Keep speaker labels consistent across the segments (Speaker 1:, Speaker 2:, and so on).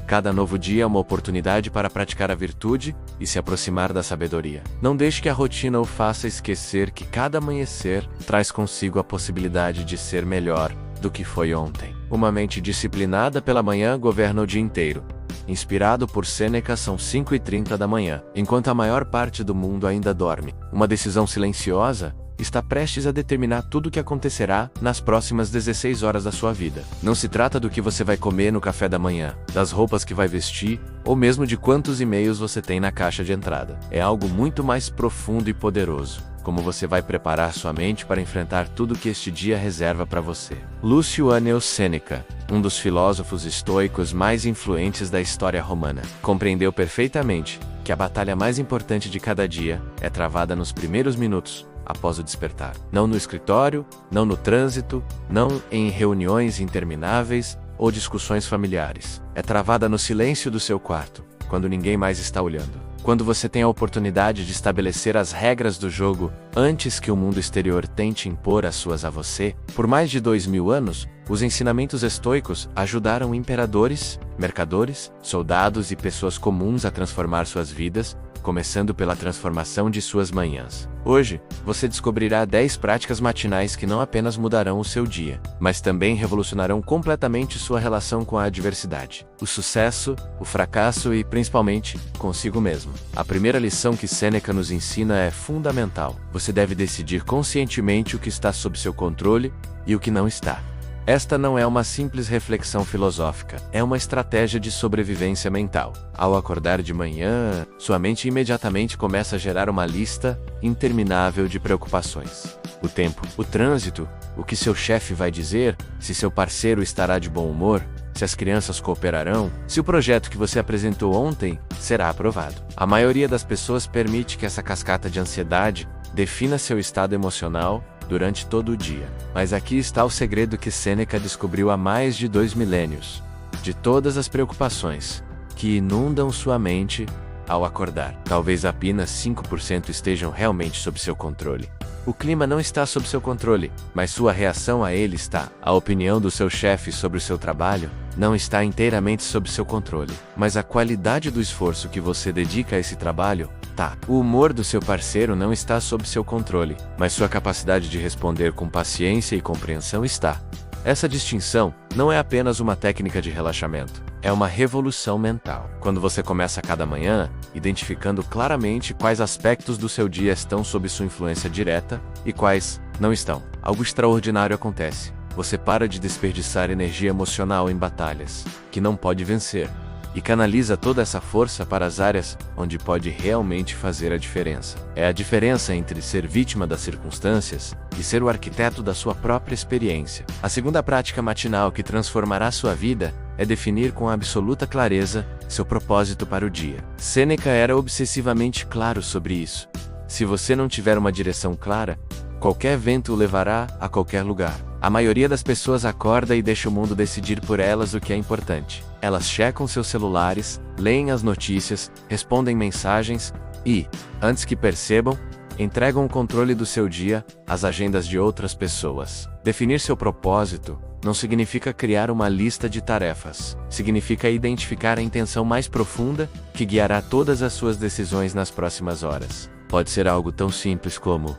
Speaker 1: Cada novo dia é uma oportunidade para praticar a virtude e se aproximar da sabedoria. Não deixe que a rotina o faça esquecer que cada amanhecer traz consigo a possibilidade de ser melhor do que foi ontem. Uma mente disciplinada pela manhã governa o dia inteiro. Inspirado por Sêneca, são 5h30 da manhã, enquanto a maior parte do mundo ainda dorme. Uma decisão silenciosa está prestes a determinar tudo o que acontecerá nas próximas 16 horas da sua vida. Não se trata do que você vai comer no café da manhã, das roupas que vai vestir, ou mesmo de quantos e-mails você tem na caixa de entrada. É algo muito mais profundo e poderoso. Como você vai preparar sua mente para enfrentar tudo que este dia reserva para você. Lúcio Anneo Sêneca, um dos filósofos estoicos mais influentes da história romana, compreendeu perfeitamente que a batalha mais importante de cada dia é travada nos primeiros minutos após o despertar. Não no escritório, não no trânsito, não em reuniões intermináveis ou discussões familiares. É travada no silêncio do seu quarto, quando ninguém mais está olhando. Quando você tem a oportunidade de estabelecer as regras do jogo antes que o mundo exterior tente impor as suas a você. Por mais de 2000 anos, os ensinamentos estoicos ajudaram imperadores, mercadores, soldados e pessoas comuns a transformar suas vidas, começando pela transformação de suas manhãs. Hoje, você descobrirá 10 práticas matinais que não apenas mudarão o seu dia, mas também revolucionarão completamente sua relação com a adversidade, o sucesso, o fracasso e, principalmente, consigo mesmo. A primeira lição que Sêneca nos ensina é fundamental. Você deve decidir conscientemente o que está sob seu controle e o que não está. Esta não é uma simples reflexão filosófica, é uma estratégia de sobrevivência mental. Ao acordar de manhã, sua mente imediatamente começa a gerar uma lista interminável de preocupações. O tempo, o trânsito, o que seu chefe vai dizer, se seu parceiro estará de bom humor, se as crianças cooperarão, se o projeto que você apresentou ontem será aprovado. A maioria das pessoas permite que essa cascata de ansiedade defina seu estado emocional durante todo o dia. Mas aqui está o segredo que Sêneca descobriu há mais de 2 milênios. De todas as preocupações que inundam sua mente ao acordar, talvez apenas 5% estejam realmente sob seu controle. O clima não está sob seu controle, mas sua reação a ele está. A opinião do seu chefe sobre o seu trabalho não está inteiramente sob seu controle, mas a qualidade do esforço que você dedica a esse trabalho tá. O humor do seu parceiro não está sob seu controle, mas sua capacidade de responder com paciência e compreensão está. Essa distinção não é apenas uma técnica de relaxamento, é uma revolução mental. Quando você começa cada manhã, identificando claramente quais aspectos do seu dia estão sob sua influência direta e quais não estão, algo extraordinário acontece. Você para de desperdiçar energia emocional em batalhas que não pode vencer e canaliza toda essa força para as áreas onde pode realmente fazer a diferença. É a diferença entre ser vítima das circunstâncias e ser o arquiteto da sua própria experiência. A segunda prática matinal que transformará sua vida é definir com absoluta clareza seu propósito para o dia. Sêneca era obsessivamente claro sobre isso. Se você não tiver uma direção clara, qualquer vento o levará a qualquer lugar. A maioria das pessoas acorda e deixa o mundo decidir por elas o que é importante. Elas checam seus celulares, leem as notícias, respondem mensagens e, antes que percebam, entregam o controle do seu dia às agendas de outras pessoas. Definir seu propósito não significa criar uma lista de tarefas. Significa identificar a intenção mais profunda que guiará todas as suas decisões nas próximas horas. Pode ser algo tão simples como: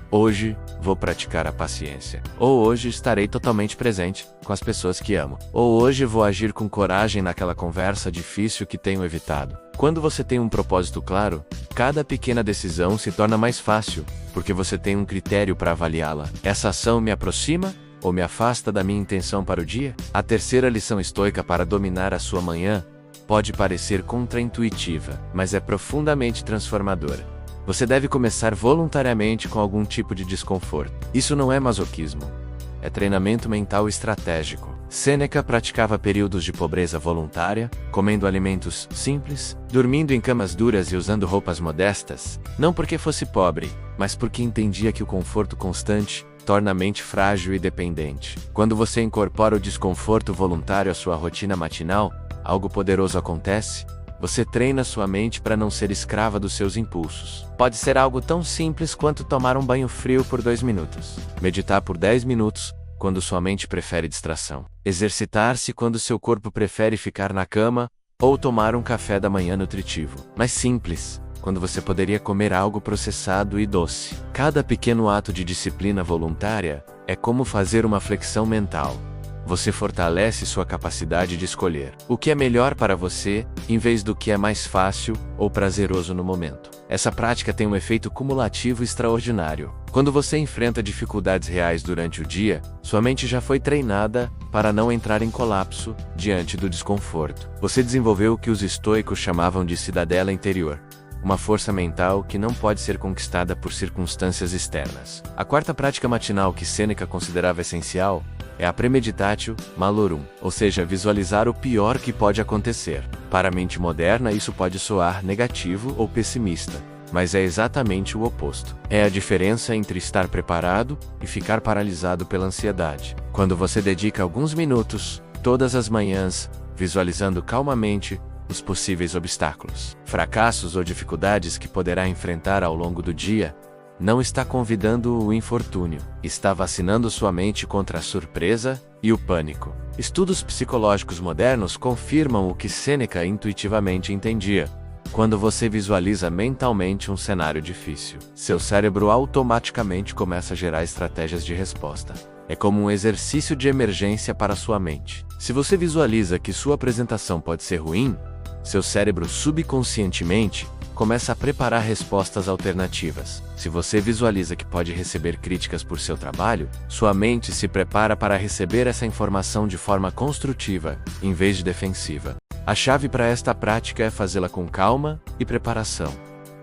Speaker 1: hoje vou praticar a paciência. Ou hoje estarei totalmente presente com as pessoas que amo. Ou hoje vou agir com coragem naquela conversa difícil que tenho evitado. Quando você tem um propósito claro, cada pequena decisão se torna mais fácil, porque você tem um critério para avaliá-la. Essa ação me aproxima ou me afasta da minha intenção para o dia? A terceira lição estoica para dominar a sua manhã pode parecer contraintuitiva, mas é profundamente transformadora. Você deve começar voluntariamente com algum tipo de desconforto. Isso não é masoquismo. É treinamento mental estratégico. Sêneca praticava períodos de pobreza voluntária, comendo alimentos simples, dormindo em camas duras e usando roupas modestas, não porque fosse pobre, mas porque entendia que o conforto constante torna a mente frágil e dependente. Quando você incorpora o desconforto voluntário à sua rotina matinal, algo poderoso acontece. Você treina sua mente para não ser escrava dos seus impulsos. Pode ser algo tão simples quanto tomar um banho frio por 2 minutos. Meditar por 10 minutos, quando sua mente prefere distração. Exercitar-se quando seu corpo prefere ficar na cama ou tomar um café da manhã nutritivo, mas simples, quando você poderia comer algo processado e doce. Cada pequeno ato de disciplina voluntária é como fazer uma flexão mental. Você fortalece sua capacidade de escolher o que é melhor para você, em vez do que é mais fácil ou prazeroso no momento. Essa prática tem um efeito cumulativo extraordinário. Quando você enfrenta dificuldades reais durante o dia, sua mente já foi treinada para não entrar em colapso diante do desconforto. Você desenvolveu o que os estoicos chamavam de cidadela interior, uma força mental que não pode ser conquistada por circunstâncias externas. A quarta prática matinal que Sêneca considerava essencial é a premeditatio malorum, ou seja, visualizar o pior que pode acontecer. Para a mente moderna, isso pode soar negativo ou pessimista, mas é exatamente o oposto. É a diferença entre estar preparado e ficar paralisado pela ansiedade. Quando você dedica alguns minutos, todas as manhãs, visualizando calmamente os possíveis obstáculos, fracassos ou dificuldades que poderá enfrentar ao longo do dia, não está convidando o infortúnio, está vacinando sua mente contra a surpresa e o pânico. Estudos psicológicos modernos confirmam o que Sêneca intuitivamente entendia. Quando você visualiza mentalmente um cenário difícil, seu cérebro automaticamente começa a gerar estratégias de resposta. É como um exercício de emergência para sua mente. Se você visualiza que sua apresentação pode ser ruim, seu cérebro subconscientemente começa a preparar respostas alternativas. Se você visualiza que pode receber críticas por seu trabalho, sua mente se prepara para receber essa informação de forma construtiva, em vez de defensiva. A chave para esta prática é fazê-la com calma e preparação,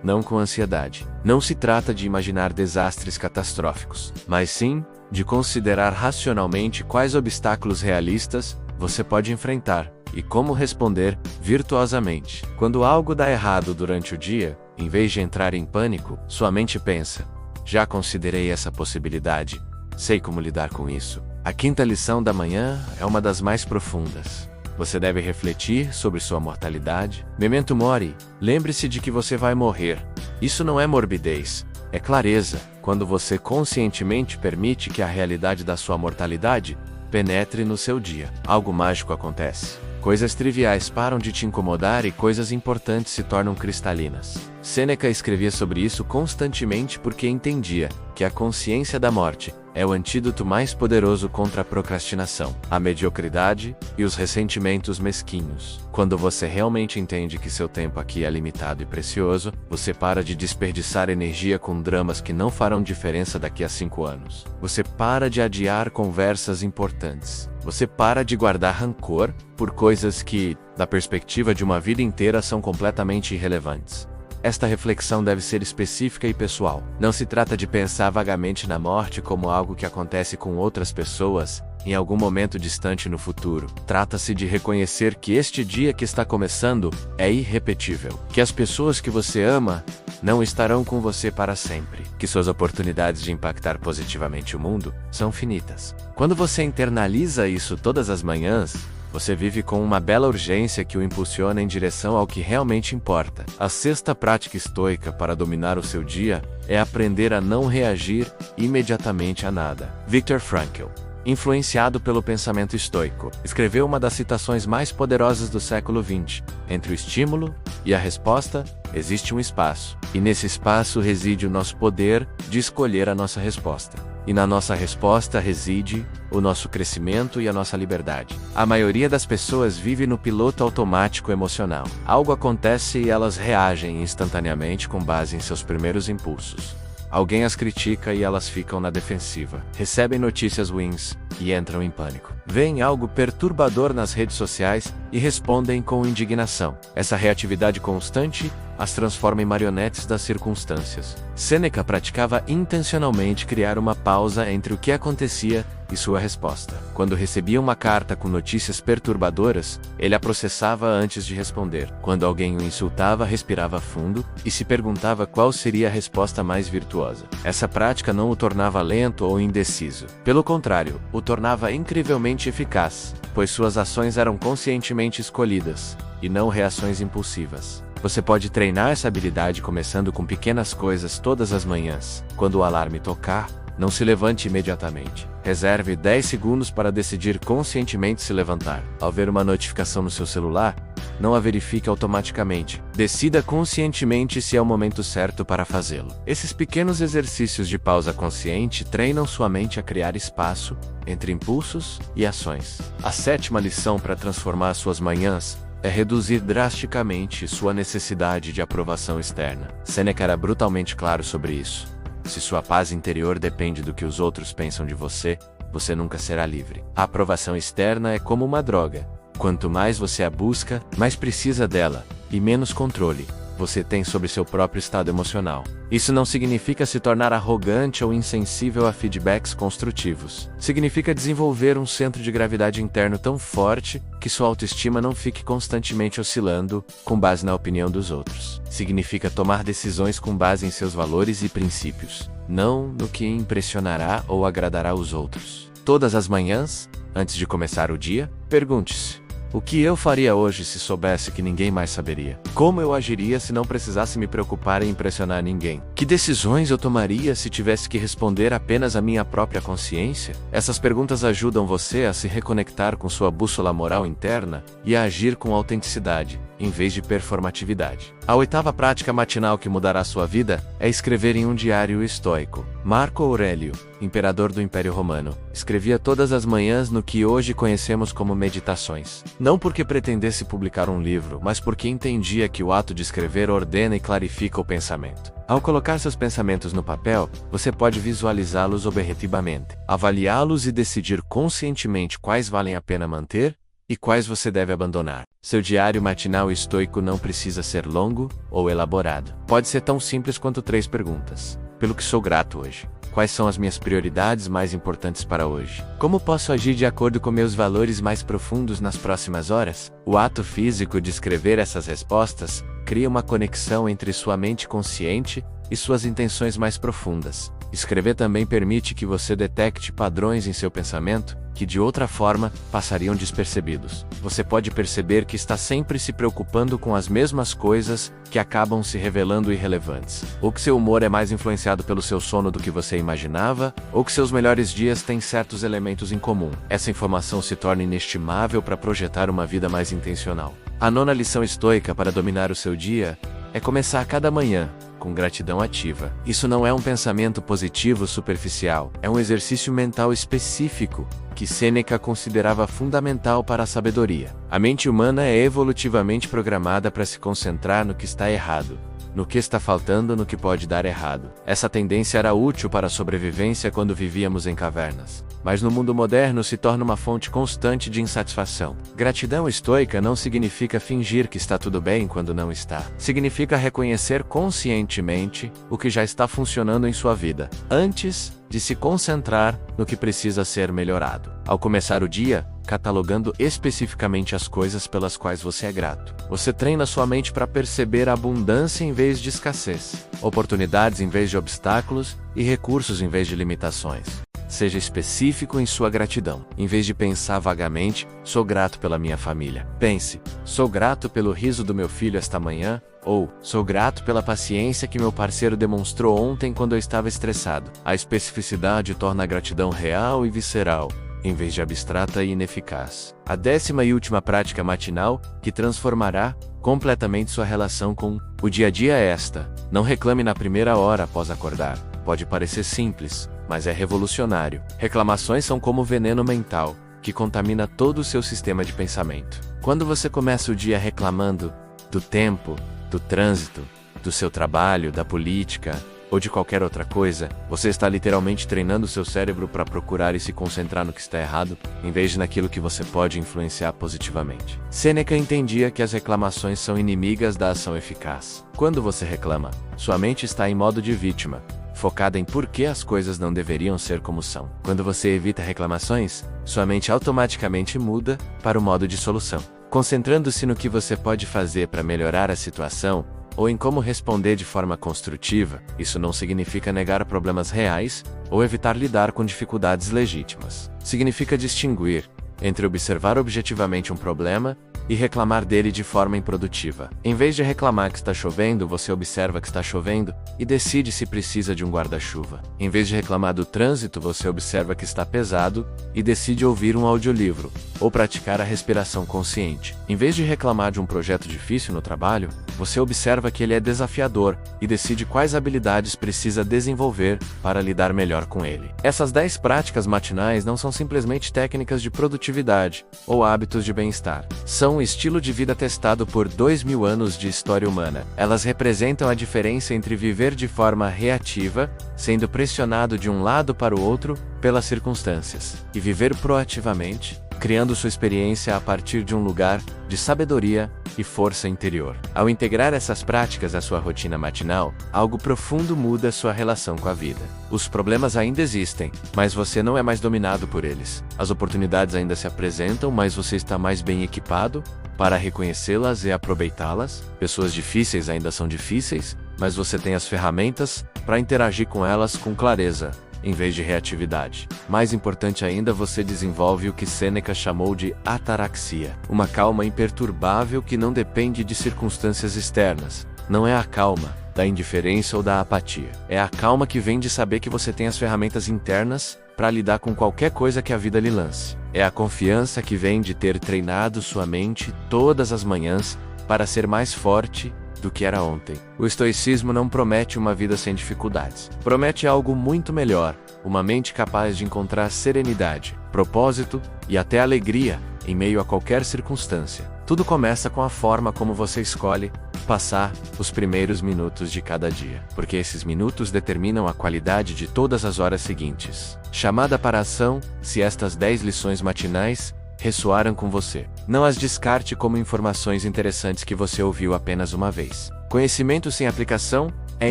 Speaker 1: não com ansiedade. Não se trata de imaginar desastres catastróficos, mas sim de considerar racionalmente quais obstáculos realistas você pode enfrentar e como responder virtuosamente. Quando algo dá errado durante o dia, em vez de entrar em pânico, sua mente pensa: já considerei essa possibilidade, sei como lidar com isso. A quinta lição da manhã é uma das mais profundas. Você deve refletir sobre sua mortalidade. Memento mori, lembre-se de que você vai morrer. Isso não é morbidez, é clareza. Quando você conscientemente permite que a realidade da sua mortalidade penetre no seu dia, algo mágico acontece. Coisas triviais param de te incomodar e coisas importantes se tornam cristalinas. Sêneca escrevia sobre isso constantemente porque entendia que a consciência da morte é o antídoto mais poderoso contra a procrastinação, a mediocridade e os ressentimentos mesquinhos. Quando você realmente entende que seu tempo aqui é limitado e precioso, você para de desperdiçar energia com dramas que não farão diferença daqui a 5 anos. Você para de adiar conversas importantes. Você para de guardar rancor por coisas que, da perspectiva de uma vida inteira, são completamente irrelevantes. Esta reflexão deve ser específica e pessoal. Não se trata de pensar vagamente na morte como algo que acontece com outras pessoas em algum momento distante no futuro. Trata-se de reconhecer que este dia que está começando é irrepetível, que as pessoas que você ama não estarão com você para sempre, que suas oportunidades de impactar positivamente o mundo são finitas. Quando você internaliza isso todas as manhãs, você vive com uma bela urgência que o impulsiona em direção ao que realmente importa. A sexta prática estoica para dominar o seu dia é aprender a não reagir imediatamente a nada. Viktor Frankl, influenciado pelo pensamento estoico, escreveu uma das citações mais poderosas do século XX. Entre o estímulo e a resposta, existe um espaço. E nesse espaço reside o nosso poder de escolher a nossa resposta. E na nossa resposta reside o nosso crescimento e a nossa liberdade. A maioria das pessoas vive no piloto automático emocional. Algo acontece e elas reagem instantaneamente com base em seus primeiros impulsos. Alguém as critica e elas ficam na defensiva. Recebem notícias ruins e entram em pânico. Veem algo perturbador nas redes sociais e respondem com indignação. Essa reatividade constante as transforma em marionetes das circunstâncias. Sêneca praticava intencionalmente criar uma pausa entre o que acontecia e sua resposta. Quando recebia uma carta com notícias perturbadoras, ele a processava antes de responder. Quando alguém o insultava, respirava fundo e se perguntava qual seria a resposta mais virtuosa. Essa prática não o tornava lento ou indeciso. Pelo contrário, o tornava incrivelmente eficaz, pois suas ações eram conscientemente escolhidas, e não reações impulsivas. Você pode treinar essa habilidade começando com pequenas coisas todas as manhãs. Quando o alarme tocar, Não se levante imediatamente. Reserve 10 segundos para decidir conscientemente se levantar. Ao ver uma notificação no seu celular, não a verifique automaticamente. Decida conscientemente se é o momento certo para fazê-lo. Esses pequenos exercícios de pausa consciente treinam sua mente a criar espaço entre impulsos e ações. A 7ª lição para transformar suas manhãs é reduzir drasticamente sua necessidade de aprovação externa. Sêneca era brutalmente claro sobre isso. Se sua paz interior depende do que os outros pensam de você, você nunca será livre. A aprovação externa é como uma droga. Quanto mais você a busca, mais precisa dela, e menos controle você tem sobre seu próprio estado emocional. Isso não significa se tornar arrogante ou insensível a feedbacks construtivos. Significa desenvolver um centro de gravidade interno tão forte que sua autoestima não fique constantemente oscilando com base na opinião dos outros. Significa tomar decisões com base em seus valores e princípios, não no que impressionará ou agradará os outros. Todas as manhãs, antes de começar o dia, pergunte-se: o que eu faria hoje se soubesse que ninguém mais saberia? Como eu agiria se não precisasse me preocupar em impressionar ninguém? Que decisões eu tomaria se tivesse que responder apenas à minha própria consciência? Essas perguntas ajudam você a se reconectar com sua bússola moral interna e a agir com autenticidade, em vez de performatividade. A 8ª prática matinal que mudará sua vida é escrever em um diário estoico. Marco Aurélio, imperador do Império Romano, escrevia todas as manhãs no que hoje conhecemos como meditações. Não porque pretendesse publicar um livro, mas porque entendia que o ato de escrever ordena e clarifica o pensamento. Ao colocar seus pensamentos no papel, você pode visualizá-los objetivamente, avaliá-los e decidir conscientemente quais valem a pena manter e quais você deve abandonar. Seu diário matinal estoico não precisa ser longo ou elaborado. Pode ser tão simples quanto 3 perguntas. Pelo que sou grato hoje? Quais são as minhas prioridades mais importantes para hoje? Como posso agir de acordo com meus valores mais profundos nas próximas horas? O ato físico de escrever essas respostas cria uma conexão entre sua mente consciente e suas intenções mais profundas. Escrever também permite que você detecte padrões em seu pensamento que de outra forma passariam despercebidos. Você pode perceber que está sempre se preocupando com as mesmas coisas que acabam se revelando irrelevantes, ou que seu humor é mais influenciado pelo seu sono do que você imaginava, ou que seus melhores dias têm certos elementos em comum. Essa informação se torna inestimável para projetar uma vida mais intencional. A 9ª lição estoica para dominar o seu dia é começar cada manhã com gratidão ativa. Isso não é um pensamento positivo superficial, é um exercício mental específico que Sêneca considerava fundamental para a sabedoria. A mente humana é evolutivamente programada para se concentrar no que está errado, no que está faltando, no que pode dar errado. Essa tendência era útil para a sobrevivência quando vivíamos em cavernas, mas no mundo moderno se torna uma fonte constante de insatisfação. Gratidão estoica não significa fingir que está tudo bem quando não está. Significa reconhecer conscientemente o que já está funcionando em sua vida, antes de se concentrar no que precisa ser melhorado. Ao começar o dia, catalogando especificamente as coisas pelas quais você é grato, você treina sua mente para perceber abundância em vez de escassez, oportunidades em vez de obstáculos e recursos em vez de limitações. Seja específico em sua gratidão. Em vez de pensar vagamente, sou grato pela minha família. Pense, sou grato pelo riso do meu filho esta manhã, ou sou grato pela paciência que meu parceiro demonstrou ontem quando eu estava estressado. A especificidade torna a gratidão real e visceral, em vez de abstrata e ineficaz. A 10ª e última prática matinal, que transformará completamente sua relação com o dia a dia é esta: não reclame na primeira hora após acordar. Pode parecer simples, mas é revolucionário. Reclamações são como veneno mental, que contamina todo o seu sistema de pensamento. Quando você começa o dia reclamando do tempo, do trânsito, do seu trabalho, da política ou de qualquer outra coisa, você está literalmente treinando seu cérebro para procurar e se concentrar no que está errado, em vez de naquilo que você pode influenciar positivamente. Sêneca entendia que as reclamações são inimigas da ação eficaz. Quando você reclama, sua mente está em modo de vítima, focada em por que as coisas não deveriam ser como são. Quando você evita reclamações, sua mente automaticamente muda para o modo de solução, concentrando-se no que você pode fazer para melhorar a situação, ou em como responder de forma construtiva. Isso não significa negar problemas reais, ou evitar lidar com dificuldades legítimas. Significa distinguir entre observar objetivamente um problema e reclamar dele de forma improdutiva. Em vez de reclamar que está chovendo, você observa que está chovendo e decide se precisa de um guarda-chuva. Em vez de reclamar do trânsito, você observa que está pesado e decide ouvir um audiolivro ou praticar a respiração consciente. Em vez de reclamar de um projeto difícil no trabalho, você observa que ele é desafiador e decide quais habilidades precisa desenvolver para lidar melhor com ele. Essas 10 práticas matinais não são simplesmente técnicas de produtividade ou hábitos de bem-estar. São um estilo de vida testado por 2000 anos de história humana. Elas representam a diferença entre viver de forma reativa, sendo pressionado de um lado para o outro pelas circunstâncias, e viver proativamente, criando sua experiência a partir de um lugar de sabedoria e força interior. Ao integrar essas práticas à sua rotina matinal, algo profundo muda sua relação com a vida. Os problemas ainda existem, mas você não é mais dominado por eles. As oportunidades ainda se apresentam, mas você está mais bem equipado para reconhecê-las e aproveitá-las. Pessoas difíceis ainda são difíceis, mas você tem as ferramentas para interagir com elas com clareza, em vez de reatividade. Mais importante ainda, você desenvolve o que Sêneca chamou de ataraxia, uma calma imperturbável que não depende de circunstâncias externas. Não é a calma da indiferença ou da apatia. É a calma que vem de saber que você tem as ferramentas internas para lidar com qualquer coisa que a vida lhe lance. É a confiança que vem de ter treinado sua mente todas as manhãs para ser mais forte do que era ontem. O estoicismo não promete uma vida sem dificuldades. Promete algo muito melhor, uma mente capaz de encontrar serenidade, propósito e até alegria em meio a qualquer circunstância. Tudo começa com a forma como você escolhe passar os primeiros minutos de cada dia, porque esses minutos determinam a qualidade de todas as horas seguintes. Chamada para ação, se estas 10 lições matinais ressoaram com você, não as descarte como informações interessantes que você ouviu apenas uma vez. Conhecimento sem aplicação é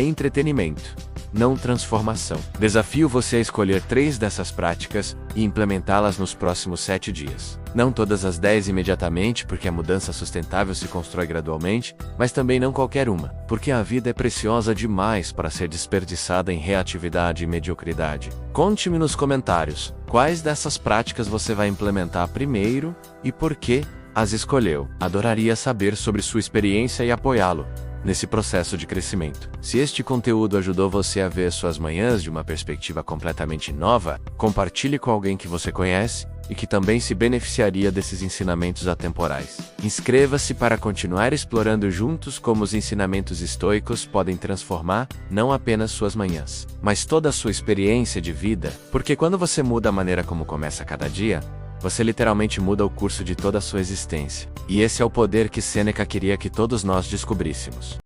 Speaker 1: entretenimento, não transformação. Desafio você a escolher 3 dessas práticas e implementá-las nos próximos 7 dias. Não todas as 10 imediatamente, porque a mudança sustentável se constrói gradualmente, mas também não qualquer uma, porque a vida é preciosa demais para ser desperdiçada em reatividade e mediocridade. Conte-me nos comentários quais dessas práticas você vai implementar primeiro e por que as escolheu. Adoraria saber sobre sua experiência e apoiá-lo nesse processo de crescimento. Se este conteúdo ajudou você a ver suas manhãs de uma perspectiva completamente nova, compartilhe com alguém que você conhece e que também se beneficiaria desses ensinamentos atemporais. Inscreva-se para continuar explorando juntos como os ensinamentos estoicos podem transformar não apenas suas manhãs, mas toda a sua experiência de vida, porque quando você muda a maneira como começa cada dia, você literalmente muda o curso de toda a sua existência. E esse é o poder que Sêneca queria que todos nós descobríssemos.